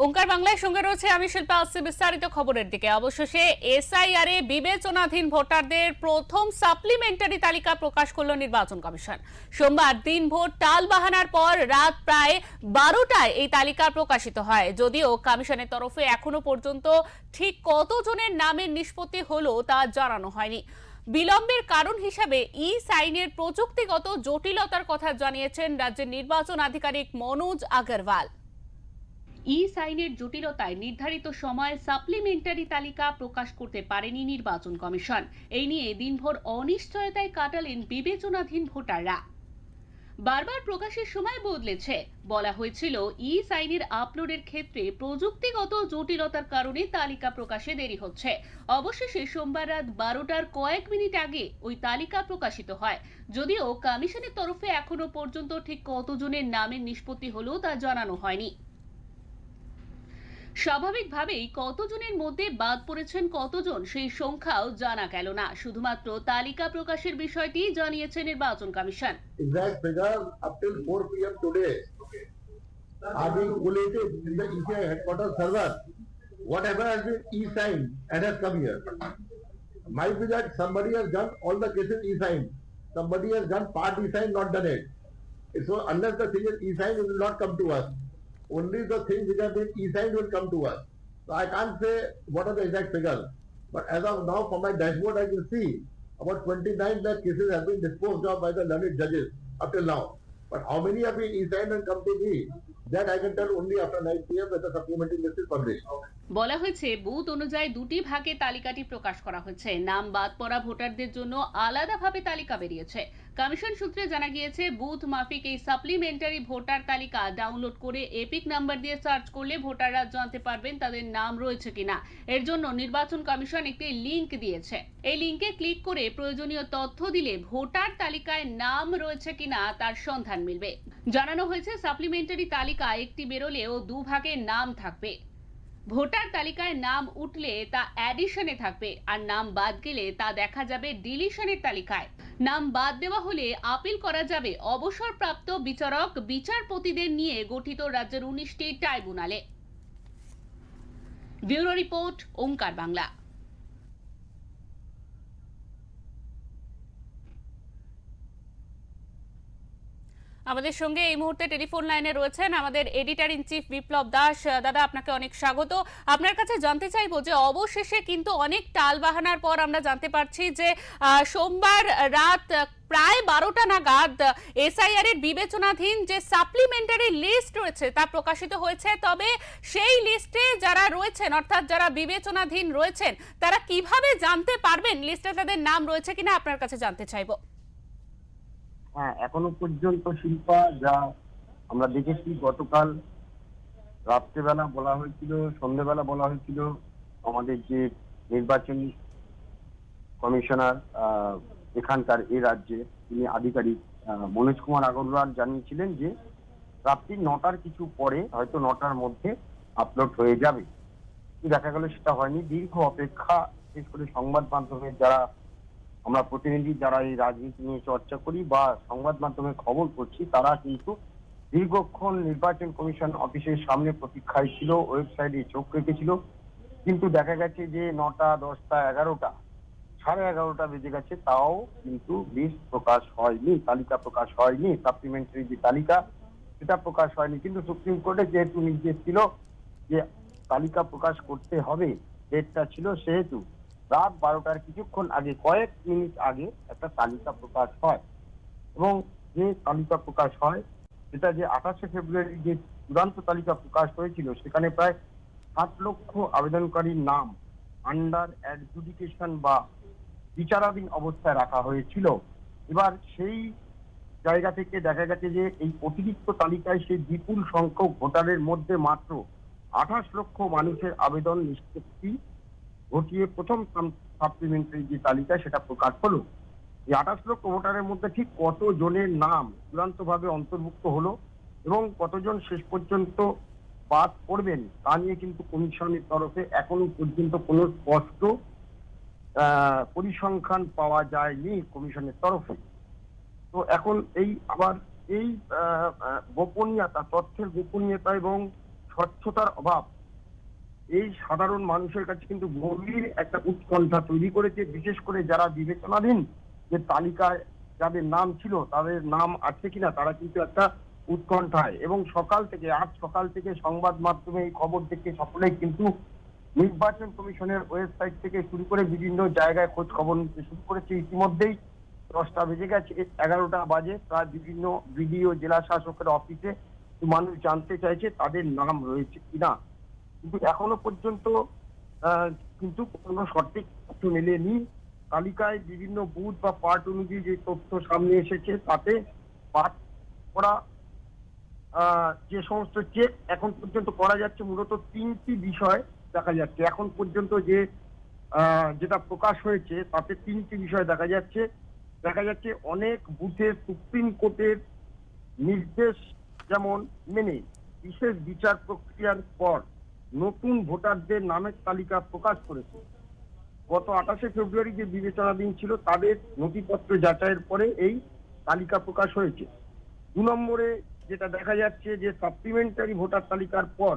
ওঙ্কার বাংলায় সঙ্গে রয়েছে আমি শিল্পা। আসছে বিস্তারিত খবরের দিকে। অবশেষে এসআইআর এ বিবেচনাধীন ভোটারদের প্রথম সাপ্লিমেন্টারি তালিকা প্রকাশ করল নির্বাচন কমিশন। সোমবার দিনভর টালবাহানার পর রাত প্রায় 12টায় এই তালিকা প্রকাশিত হয়। যদিও কমিশনের তরফে এখনো পর্যন্ত ঠিক কতজনের নামের নিষ্পত্তি হলো তা জানানো হয়নি। বিলম্বের কারণ হিসাবে ই সাইনের প্রযুক্তিগত জটিলতার কথা জানিয়েছেন রাজ্যের নির্বাচন আধিকারিক মনোজ আগরওয়াল। ই সাইনের জটিলতায় নির্ধারিত সময়ে সাপ্লিমেন্টারি তালিকা প্রকাশ করতে পারেনি নির্বাচন কমিশন। এই নিয়ে দিনভর অনিশ্চয়তায় কাটালেন বিবেচনাধীন ভোটাররা। বারবার প্রকাশের সময় বদলেছে। বলা হয়েছিল ই সাইনের আপলোডের ক্ষেত্রে প্রযুক্তিগত জটিলতার কারণে তালিকা প্রকাশে দেরি হচ্ছে। অবশেষে সোমবার রাত 12টার কয়েক মিনিট আগে ওই তালিকা প্রকাশিত হয়। যদিও কমিশনের তরফে এখনো পর্যন্ত ঠিক কতজনের নামের নিষ্পত্তি হলো তা জানানো হয়নি। স্বাভাবিকভাবেই কতজনের মধ্যে বাদ পড়েছেন কতজন সেই সংখ্যাও জানা গেল না। শুধুমাত্র তালিকা প্রকাশের বিষয়টি জানিয়েছে নির্বাচন commission. Exact figures up till 4 p.m. today are being collated in the ECI headquarters server. Whatever has been e-signed and has come here. Might be that somebody has done all the cases e-signed. Somebody has done part e-signed, not done it. So unless the thing is e-signed, it will not come to us. Only the things which have been e-signed will come to us. So I can't say what are the exact figures. But as of now, from my dashboard, I can see about 29 lakh cases have been disposed of by the learned judges up till now. But how many have been e-signed and come to me, that I can tell only after 9 p.m. when the supplementary list is published. বলা হয়েছে booth অনুযায়ী দুটি ভাগে তালিকাটি প্রকাশ করা হয়েছে। নাম বাদ পড়া ভোটারদের জন্য আলাদাভাবে তালিকা বেরিয়েছে। কমিশন সূত্রে জানা গিয়েছে বুথ মাফিক এই সাপ্লিমেন্টারি ভোটার তালিকা ডাউনলোড করে এপিক নাম্বার দিয়ে সার্চ করলে ভোটাররা জানতে পারবেন তাদের নাম রয়েছে কিনা। এর জন্য নির্বাচন কমিশন একটি লিংক দিয়েছে। এই লিংকে ক্লিক করে প্রয়োজনীয় তথ্য দিলে ভোটার তালিকায় নাম রয়েছে কিনা তার সন্ধান মিলবে। জানানো হয়েছে সাপ্লিমেন্টারি তালিকা একটি বেরোলেও দুভাগে নাম থাকবে। ভোটার তালিকায় নাম উঠলে তা অ্যাডিশনে থাকবে, আর নাম বাদ গেলে তা দেখা যাবে ডিলিশনের তালিকায়। নাম বাদ দেওয়া হলে আপিল করা যাবে অবসরপ্রাপ্ত বিচারক বিচারপতিদের নিয়ে গঠিত রাজ্যের 19টি ট্রাইব্যুনালে। ব্যুরো রিপোর্ট, ওঙ্কার বাংলা। আমাদের সঙ্গে এই মুহূর্তে টেলিফোন লাইনে রয়েছেন আমাদের এডিটর ইন চিফ বিপ্লব দাস। দাদা, আপনাকে অনেক স্বাগত। আপনার কাছে জানতে চাইবো যে অবশেষে কিন্তু অনেক টালবাহানার পর আমরা জানতে পারছি যে সোমবার রাত প্রায় 12টা নাগাদ এসআইআর এর বিবেচনাধীন যে সাপ্লিমেন্টারি লিস্ট রয়েছে তা প্রকাশিত হয়েছে। তবে সেই লিস্টে যারা রয়েছেন, অর্থাৎ যারা বিবেচনাধীন রয়েছেন, তারা কিভাবে জানতে পারবেন লিস্টে তাদের নাম রয়েছে কিনা, আপনার কাছে জানতে চাইবো। হ্যাঁ, এখনো পর্যন্ত শিল্পা যা আমরা দেখেছি, গতকাল রাত্রেবেলা বলা হয়েছিল, সন্ধ্যেবেলা বলা হয়েছিল, আমাদের যে নির্বাচনী কমিশনার এখানকার এই রাজ্যে তিনি আধিকারিক মনোজ কুমার আগরওয়াল জানিয়েছিলেন যে রাত্রি 9টার কিছু পরে, হয়তো 9টার মধ্যে আপলোড হয়ে যাবে। দেখা গেল সেটা হয়নি। দীর্ঘ অপেক্ষা, বিশেষ করে সংবাদ মাধ্যমের যারা আমরা প্রতিনিধি, যারা এই রাজনীতি নিয়ে চর্চা করি বা সংবাদ মাধ্যমে খবর করছি, তারা কিন্তু দীর্ঘক্ষণ নির্বাচন কমিশন অফিসের সামনে প্রতীক্ষায় ছিল, ওয়েবসাইটে চোখ রেখেছিল। কিন্তু দেখা গেছে যে 9টা, 10টা, 11টা, 11:30 বেজে গেছে, তাও কিন্তু লিস্ট প্রকাশ হয়নি, তালিকা প্রকাশ হয়নি। সাপ্লিমেন্টারি যে তালিকা সেটা প্রকাশ হয়নি। কিন্তু সুপ্রিম কোর্টে যেহেতু নির্দেশ ছিল যে তালিকা প্রকাশ করতে হবে, ডেটটা ছিল, সেহেতু রাত 12টার কিছুক্ষণ আগে, কয়েক মিনিট আগে একটা তালিকা প্রকাশ হয়। এবং যে তালিকা প্রকাশ হয় সেটা যে 28শে ফেব্রুয়ারি যে চূড়ান্ত তালিকা প্রকাশ হয়েছিল, সেখানে প্রায় 7 লক্ষ আবেদনকারীর নাম আন্ডার অ্যাডজুডিকেশন বা বিচারাধীন অবস্থায় রাখা হয়েছিল। এবার সেই জায়গা থেকে দেখা গেছে যে এই অতিরিক্ত তালিকায় সেই বিপুল সংখ্যক ভোটারের মধ্যে মাত্র 28 লক্ষ মানুষের আবেদন নিষ্পত্তি ঘটিয়ে প্রথম সাপ্লিমেন্টারি যে তালিকা সেটা প্রকাশ হলো। এই 28 লক্ষ ভোটারের মধ্যে ঠিক কত জনের নাম চূড়ান্তভাবে অন্তর্ভুক্ত হলো এবং কতজন শেষ পর্যন্ত বাদ পড়বেন তা নিয়ে কিন্তু কমিশনের তরফে এখনো পর্যন্ত কোনো স্পষ্ট পরিসংখ্যান পাওয়া যায়নি কমিশনের তরফে। তো এখন এই আবার এই গোপনীয়তা, তথ্যের গোপনীয়তা এবং স্বচ্ছতার অভাব এই সাধারণ মানুষের কাছে কিন্তু গভীর একটা উৎকণ্ঠা তৈরি করেছে, বিশেষ করে যারা বিবেচনাধীন যে তালিকায় যাদের নাম ছিল তাদের নাম আছে কিনা, তারা কিন্তু একটা উৎকণ্ঠায়। এবং আজ সকাল থেকে সংবাদ মাধ্যমে এই খবর দেখে সকলেই কিন্তু নির্বাচন কমিশনের ওয়েবসাইট থেকে শুরু করে বিভিন্ন জায়গায় খোঁজ খবর নিতে শুরু করেছে। ইতিমধ্যেই 10টা বেজে গেছে, 11টা বাজে, প্রায় বিভিন্ন বিডিও জেলা শাসকের অফিসে মানুষ জানতে চাইছে তাদের নাম রয়েছে কিনা। কিন্তু এখনো পর্যন্ত কিন্তু কোনো সঠিক তথ্য মেলেনি। তালিকায় বিভিন্ন বুথ বা পার্ট অনুযায়ী যে তথ্য সামনে এসেছে তাতে বাদ করা যে সমস্ত চেক এখন পর্যন্ত করা যাচ্ছে, মূলত 3টি বিষয় দেখা যাচ্ছে। এখন পর্যন্ত যেটা প্রকাশ হয়েছে তাতে 3টি বিষয় দেখা যাচ্ছে। অনেক বুথে সুপ্রিম কোর্টের নির্দেশ যেমন মেনে বিশেষ বিচার প্রক্রিয়ার পর নতুন ভোটারদের নামের তালিকা প্রকাশ করেছে। গত 28শে ফেব্রুয়ারি যে বিবেচনাধীন ছিল তাদের নথিপত্র যাচাইয়ের পরে এই তালিকা প্রকাশ হয়েছে। 2 নম্বরে যেটা দেখা যাচ্ছে যে সাপ্লিমেন্টারি ভোটার তালিকার পর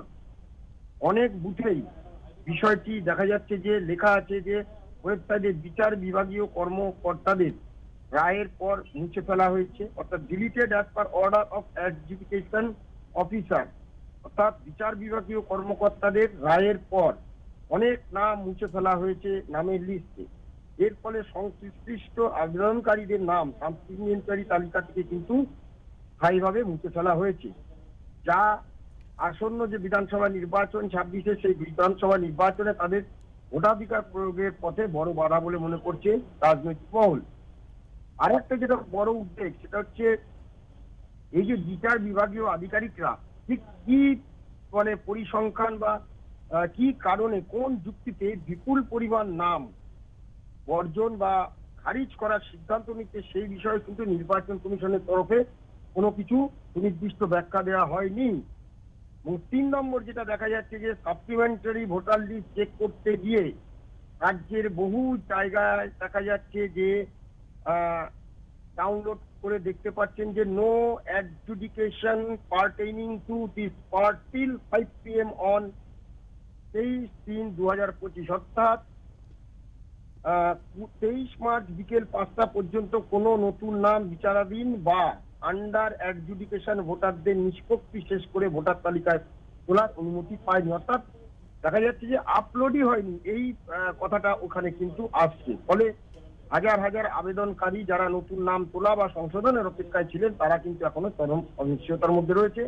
অনেক বুথেই বিষয়টি দেখা যাচ্ছে যে লেখা আছে যে ওয়েবসাইটে বিচার বিভাগীয় কর্মকর্তাদের রায়ের পর মুছে ফেলা হয়েছে, অর্থাৎ deleted as per order of adjudication officer, অর্থাৎ বিচার বিভাগীয় কর্মকর্তাদের রায়ের পর অনেক নাম মুছে ফেলা হয়েছে নামের লিস্টে। এর ফলে সংশ্লিষ্ট আবেদনকারীদের নাম সাপ্লিমেন্টারি তালিকা থেকে কিন্তু স্থায়ীভাবে মুছে ফেলা হয়েছে, যা আসন্ন যে বিধানসভা নির্বাচন 26-এ সেই বিধানসভা নির্বাচনে তাদের ভোটাধিকার প্রয়োগের পথে বড় বাধা বলে মনে করছে রাজনৈতিক মহল। আর একটা যেটা বড় উদ্বেগ সেটা হচ্ছে এই যে বিচার বিভাগীয় আধিকারিকরা ঠিক কি পরিসংখ্যান বা কি কারণে কোন যুক্তিতে বিপুল পরিমাণ নাম বর্জন বা খারিজ করার সিদ্ধান্ত নিচ্ছে সেই বিষয়ে কিন্তু নির্বাচন কমিশনের তরফে কোনো কিছু সুনির্দিষ্ট ব্যাখ্যা দেওয়া হয়নি। এবং 3 নম্বর যেটা দেখা যাচ্ছে যে সাপ্লিমেন্টারি ভোটার লিস্ট চেক করতে গিয়ে রাজ্যের বহু জায়গায় দেখা যাচ্ছে যে ডাউনলোড করে দেখতে পাচ্ছেন যে no adjudication pertaining to this part till 5 PM on 23/3/2025, অর্থাৎ 23 মার্চ বিকেল 5টা পর্যন্ত কোনো নতুন নাম বিচারাধীন বা আন্ডার অ্যাডজুডিকেশন ভোটারদের নিষ্পত্তি শেষ করে ভোটার তালিকায় তোলার অনুমতি পায়নি। অর্থাৎ দেখা যাচ্ছে যে আপলোডই হয়নি, এই কথাটা ওখানে কিন্তু আসছে। ফলে হাজার হাজার আবেদনকারী যারা নতুন নাম তোলা বা সংশোধনের অপেক্ষায় ছিলেন তারা কিন্তু এখনো চরম অনিশ্চয়তার মধ্যে রয়েছে।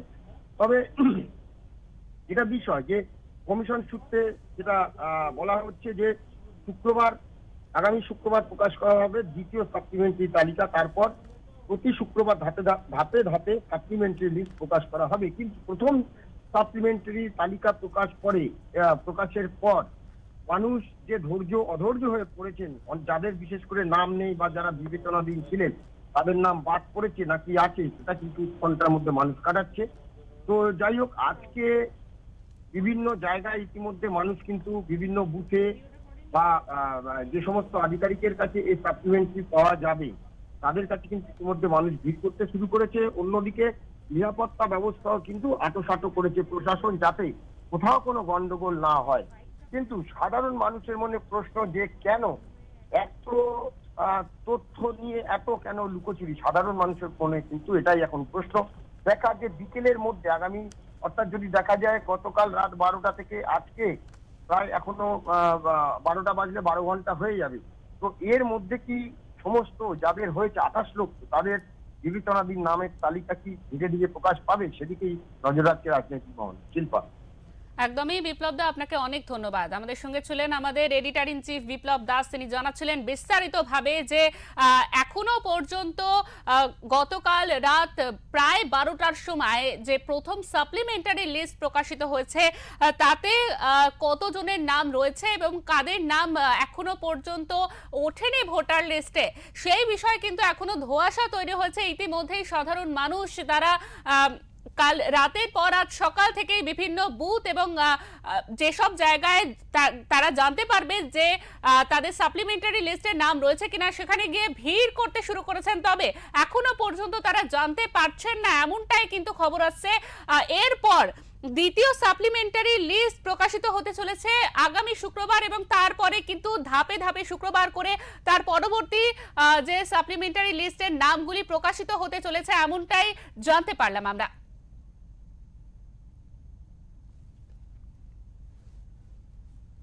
তবে এটা বিষয় যে কমিশন সূত্রে যেটা বলা হচ্ছে যে আগামী শুক্রবার প্রকাশ করা হবে দ্বিতীয় সাপ্লিমেন্টারি তালিকা, তারপর প্রতি শুক্রবার ধাপে ধাপে সাপ্লিমেন্টারি লিস্ট প্রকাশ করা হবে। কিন্তু প্রথম সাপ্লিমেন্টারি তালিকা প্রকাশের পর মানুষ যে অধৈর্য হয়ে পড়েছেন, যাদের বিশেষ করে নাম নেই বা যারা বিবেচনাধীন ছিলেন তাদের নাম বাদ পড়েছে নাকি আছে, সেটা কিন্তু উৎকণ্ঠার মধ্যে মানুষ কাটাচ্ছে। তো যাই হোক, আজকে বিভিন্ন জায়গায় ইতিমধ্যে মানুষ কিন্তু বিভিন্ন বুথে বা যে সমস্ত আধিকারিকের কাছে এই সাপ্লিমেন্টারি পাওয়া যাবে তাদের কাছে কিন্তু ইতিমধ্যে মানুষ ভিড় করতে শুরু করেছে। অন্যদিকে নিরাপত্তা ব্যবস্থাও কিন্তু আঁটোসাঁটো করেছে প্রশাসন, যাতে কোথাও কোনো গন্ডগোল না হয়। কিন্তু সাধারণ মানুষের মনে প্রশ্ন যে কেন এত তথ্য নিয়ে এত কেন লুকোচুরি, সাধারণ মানুষের মনে কিন্তু এটাই এখন প্রশ্ন। দেখা যে বিকেলের মধ্যে আগামী, অর্থাৎ যদি দেখা যায় গতকাল রাত 12টা থেকে আজকে প্রায় এখনো 12টা বাজলে 12 ঘন্টা হয়ে যাবে, তো এর মধ্যে কি সমস্ত যাদের হয়েছে 28 লক্ষ তাদের বিবেচনাধীন নামের তালিকা কি ধীরে ধীরে প্রকাশ পাবে, সেদিকেই নজর রাখছে রাজনৈতিক মহল। শিল্পা। একদমই বিপ্লব দা, আপনাকে অনেক ধন্যবাদ। আমাদের সঙ্গে ছিলেন আমাদের এডিটর ইন চিফ বিপ্লব দাস। তিনি জানাচ্ছিলেন বিস্তারিতভাবে যে এখনো পর্যন্ত গতকাল রাত প্রায় 12টার সময় যে প্রথম সাপ্লিমেন্টারি লিস্ট প্রকাশিত হয়েছে তাতে কতজনের নাম রয়েছে এবং কাদের নাম এখনো পর্যন্ত ওঠেনি ভোটার লিস্টে, সেই বিষয়ে কিন্তু এখনো ধোঁয়াশা তৈরি হয়েছে। ইতিমধ্যেই সাধারণ মানুষ তারা কাল রাতের পর আজ সকাল থেকেই বিভিন্ন বুথ এবং যেসব জায়গায় তারা জানতে পারবে যে তাদের সাপ্লিমেন্টারি লিস্টের নাম রয়েছে কিনা সেখানে গিয়ে ভিড় করতে শুরু করেছেন। তবে এখনো পর্যন্ত তারা জানতে পারছেন না, এমনটাই কিন্তু খবর আসছে। এরপর দ্বিতীয় সাপ্লিমেন্টারি লিস্ট প্রকাশিত হতে চলেছে আগামী শুক্রবার এবং তারপরে কিন্তু ধাপে ধাপে শুক্রবার করে তার পরবর্তী যে সাপ্লিমেন্টারি লিস্টের নামগুলি প্রকাশিত হতে চলেছে এমনটাই জানতে পারলাম আমরা।